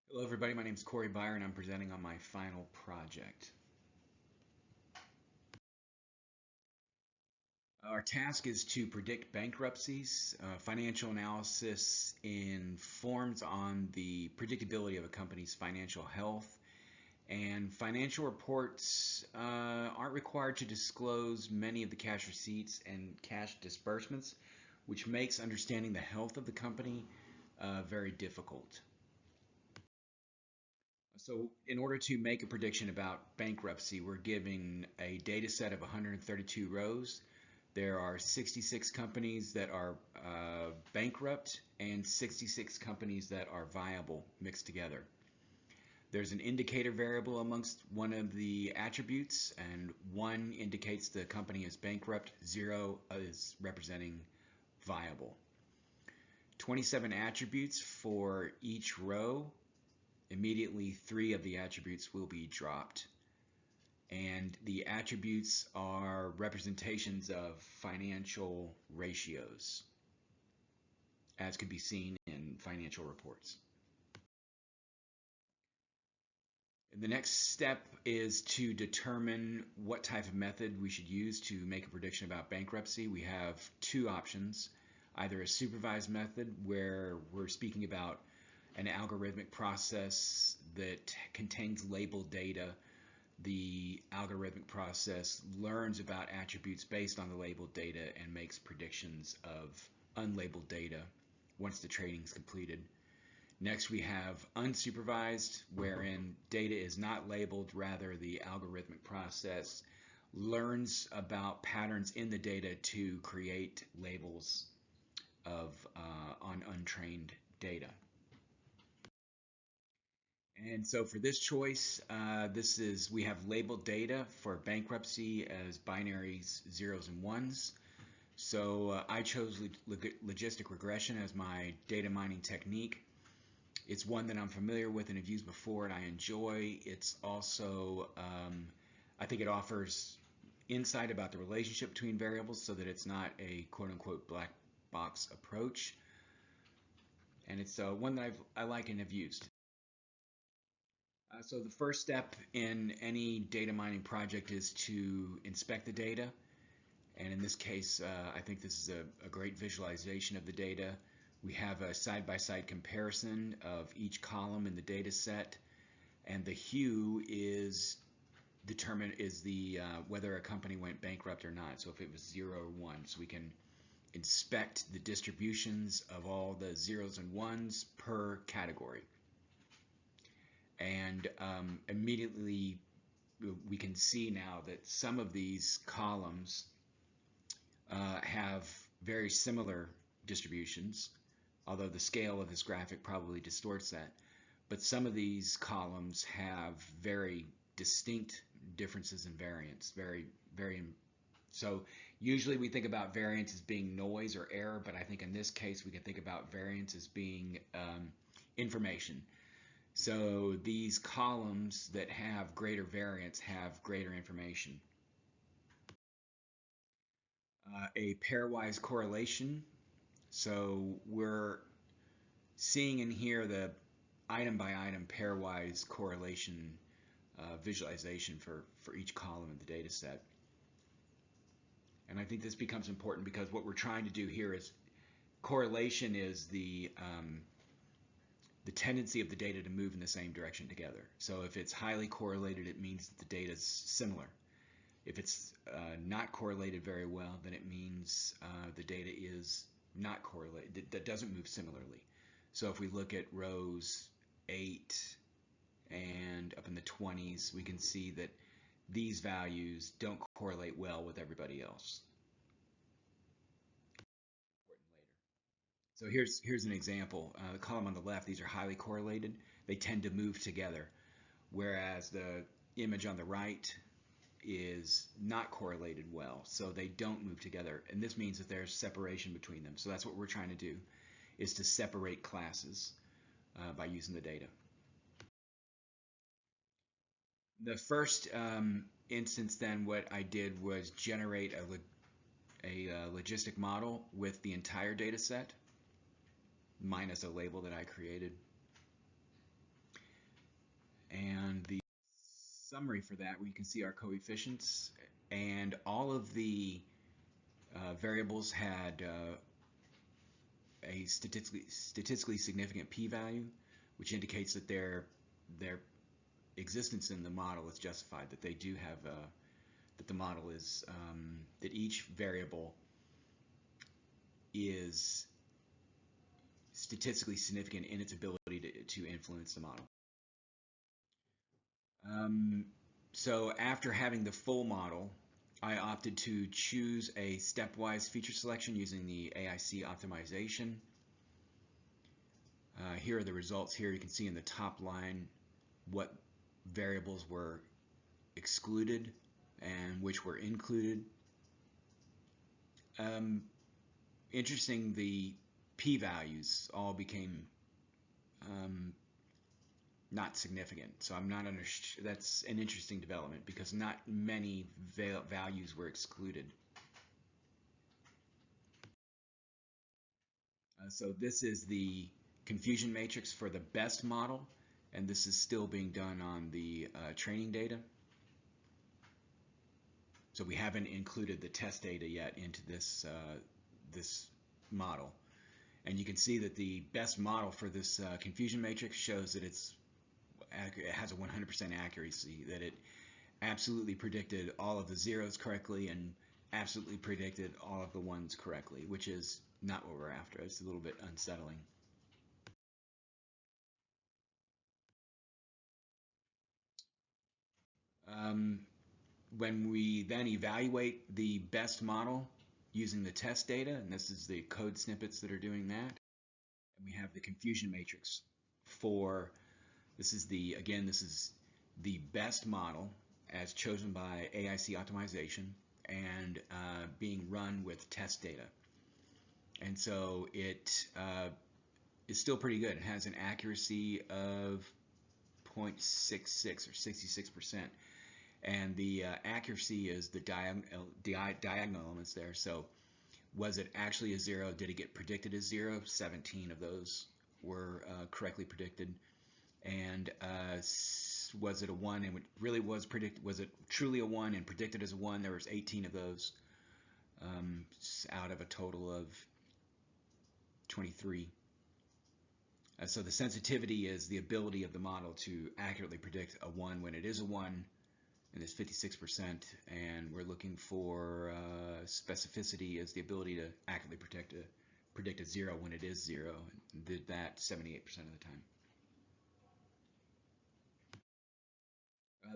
Hello everybody, my name is Corey Byer and I'm presenting on my final project. Our task is to predict bankruptcies. Financial analysis informs on the predictability of a company's financial health, and financial reports aren't required to disclose many of the cash receipts and cash disbursements, which makes understanding the health of the company very difficult. So in order to make a prediction about bankruptcy, we're giving a data set of 132 rows. There are 66 companies that are bankrupt and 66 companies that are viable mixed together. There's an indicator variable amongst one of the attributes, and 1 indicates the company is bankrupt, 0 is representing viable. 27 attributes for each row. Immediately 3 of the attributes will be dropped. And the attributes are representations of financial ratios, as can be seen in financial reports. And the next step is to determine what type of method we should use to make a prediction about bankruptcy. We have 2 options, either a supervised method where we're speaking about an algorithmic process that contains labeled data. The algorithmic process learns about attributes based on the labeled data and makes predictions of unlabeled data once the trading is completed. Next, we have unsupervised, wherein data is not labeled, rather the algorithmic process learns about patterns in the data to create labels on untrained data. And so for this choice, we have labeled data for bankruptcy as binaries, 0s and 1s. So I chose logistic regression as my data mining technique. It's one that I'm familiar with and have used before and I enjoy. It's also, I think it offers insight about the relationship between variables so that it's not a quote-unquote black box approach. And it's one that I like and have used. So the first step in any data mining project is to inspect the data. And in this case, I think this is a great visualization of the data. We have a side-by-side comparison of each column in the data set, and the hue is whether a company went bankrupt or not. So if it was 0 or 1, so we can inspect the distributions of all the 0s and 1s per category. And immediately we can see now that some of these columns have very similar distributions, although the scale of this graphic probably distorts that. But some of these columns have very distinct differences in variance. So usually we think about variance as being noise or error, but I think in this case we can think about variance as being information. So these columns that have greater variance have greater information. A pairwise correlation. So we're seeing in here the item by item pairwise correlation visualization for each column in the data set. And I think this becomes important because what we're trying to do here is correlation is the tendency of the data to move in the same direction together. So if it's highly correlated, it means that the data is similar. If it's not correlated very well, then it means the data is not correlated, that doesn't move similarly. So if we look at rows 8 and up in the 20s, we can see that these values don't correlate well with everybody else. So here's an example. The column on the left, these are highly correlated. They tend to move together, whereas the image on the right is not correlated well, so they don't move together. And this means that there's separation between them. So that's what we're trying to do, is to separate classes by using the data. The first instance then, what I did was generate a logistic model with the entire data set minus a label that I created. and the summary for that, where you can see our coefficients, and all of the variables had a statistically significant p-value, which indicates that their existence in the model is justified, that they do have that the model is that each variable is statistically significant in its ability to influence the model. So after having the full model, I opted to choose a stepwise feature selection using the AIC optimization. Here are the results. Here you can see in the top line what variables were excluded and which were included. Interesting, the p-values all became not significant. So I'm not that's an interesting development because not many values were excluded. So this is the confusion matrix for the best model, and this is still being done on the training data. So we haven't included the test data yet into this this model. And you can see that the best model for this confusion matrix shows that it has a 100% accuracy, that it absolutely predicted all of the zeros correctly and absolutely predicted all of the ones correctly, which is not what we're after. It's a little bit unsettling. When we then evaluate the best model using the test data, and this is the code snippets that are doing that, and we have the confusion matrix for, this is the best model as chosen by AIC optimization and being run with test data. And so it is still pretty good. It has an accuracy of 0.66 or 66%. And the accuracy is the diagonal elements there. So was it actually a 0? Did it get predicted as 0? 17 of those were correctly predicted. And was it a 1 and it really was predicted? Was it truly a 1 and predicted as a 1? There was 18 of those out of a total of 23. So the sensitivity is the ability of the model to accurately predict a 1 when it is a 1, and it's 56%, and we're looking for specificity as the ability to accurately predict a 0 when it is 0, and did that 78% of the time.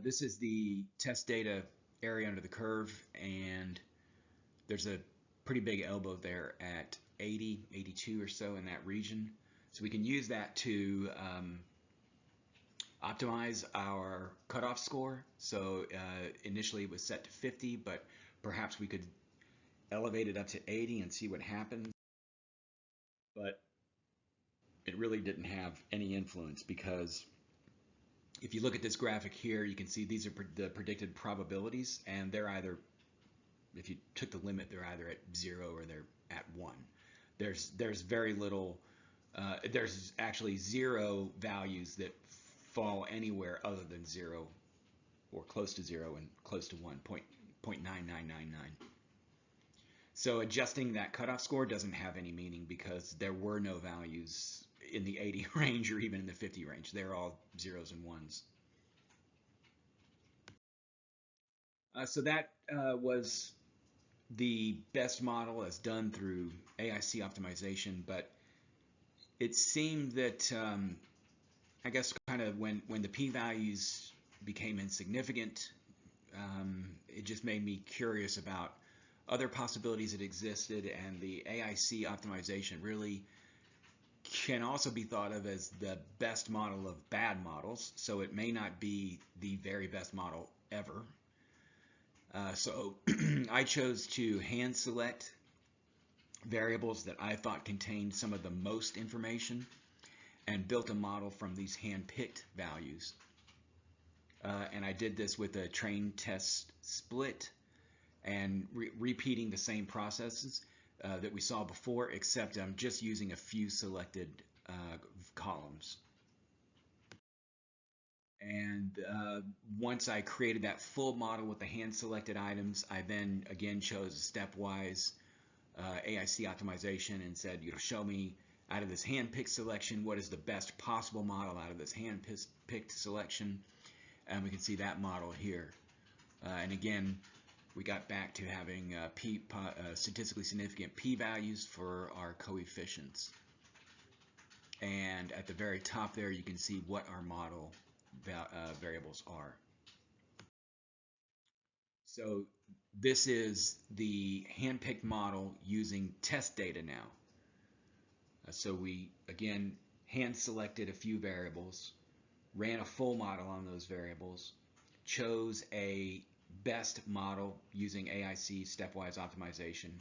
This is the test data area under the curve, and there's a pretty big elbow there at 80, 82 or so in that region. So we can use that to optimize our cutoff score. So initially it was set to 50, but perhaps we could elevate it up to 80 and see what happens. But it really didn't have any influence, because if you look at this graphic here, you can see these are the predicted probabilities, and they're either, if you took the limit, they're either at 0 or they're at 1. There's very little, there's actually 0 values that fall anywhere other than 0 or close to 0 and close to 1, 0.9999. So adjusting that cutoff score doesn't have any meaning, because there were no values in the 80 range or even in the 50 range. They're all 0s and 1s. So that was the best model as done through AIC optimization, but it seemed that I guess kind of when the p-values became insignificant, it just made me curious about other possibilities that existed, and the AIC optimization really can also be thought of as the best model of bad models, so it may not be the very best model ever. So I chose to hand select variables that I thought contained some of the most information and built a model from these hand-picked values. And I did this with a train test split and repeating the same processes that we saw before, except I'm just using a few selected columns. And once I created that full model with the hand selected items, I then again chose a stepwise AIC optimization and said, show me out of this hand-picked selection, what is the best possible model out of this hand-picked selection? And we can see that model here. And again, we got back to having statistically significant p-values for our coefficients. And at the very top there, you can see what our model variables are. So this is the hand-picked model using test data now. So we, again, hand-selected a few variables, ran a full model on those variables, chose a best model using AIC stepwise optimization,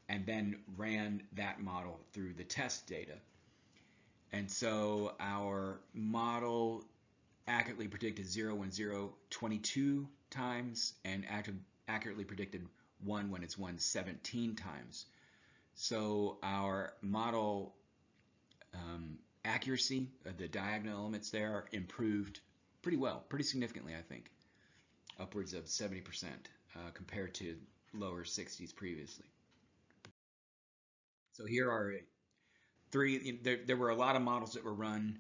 and then ran that model through the test data. And so our model accurately predicted 0 when 0 22 times and accurately predicted 1 when it's 1 17 times. So our model accuracy, the diagonal elements there, improved pretty well, pretty significantly, I think, upwards of 70% compared to lower 60s previously. So here are three. There were a lot of models that were run,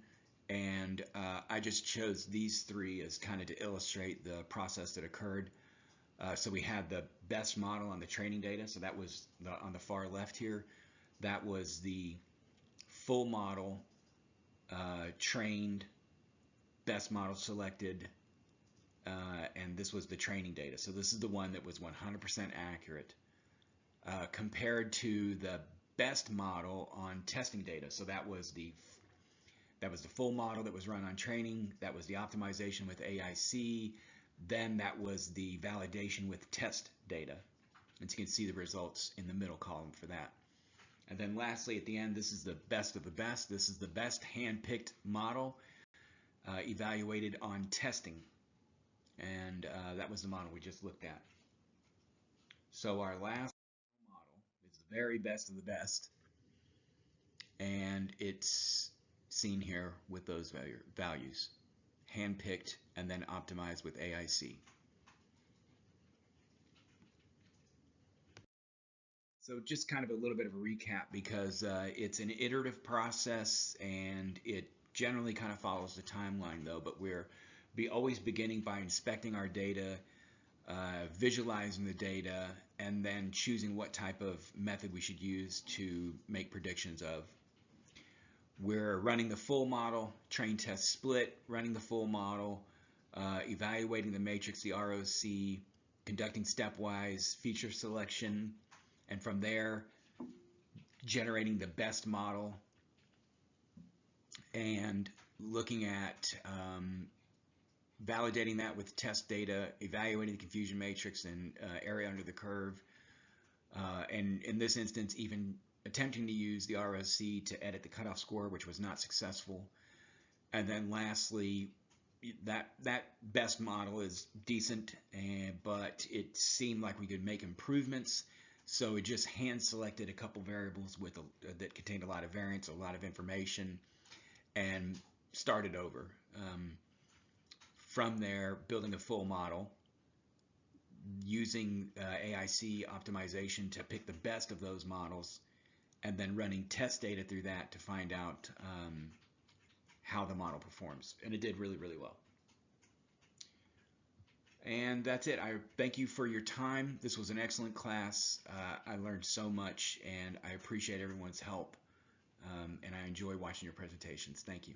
and I just chose these three as kind of to illustrate the process that occurred. So we had the best model on the training data. So that was on the far left here. That was the full model trained, best model selected, and this was the training data. So this is the one that was 100% accurate compared to the best model on testing data. So that was the full model that was run on training. That was the optimization with AIC. Then that was the validation with test data. And you can see the results in the middle column for that. And then lastly, at the end, this is the best of the best. This is the best hand-picked model evaluated on testing. And that was the model we just looked at. So our last model is the very best of the best. And it's seen here with those values, hand-picked and then optimized with AIC. So just kind of a little bit of a recap, because it's an iterative process and it generally kind of follows the timeline though, but we're always beginning by inspecting our data, visualizing the data, and then choosing what type of method we should use to make predictions of. We're running the full model, train test split, running the full model, evaluating the matrix, the ROC, conducting stepwise feature selection, and from there generating the best model and looking at validating that with test data, evaluating the confusion matrix and area under the curve, and in this instance even attempting to use the ROC to edit the cutoff score, which was not successful. And then lastly, that best model is decent, but it seemed like we could make improvements. So it just hand selected a couple variables that contained a lot of variance, a lot of information, and started over. From there, building a full model, using AIC optimization to pick the best of those models, and then running test data through that to find out how the model performs. And it did really, really well. And that's it. I thank you for your time. This was an excellent class. I learned so much, and I appreciate everyone's help. And I enjoy watching your presentations. Thank you.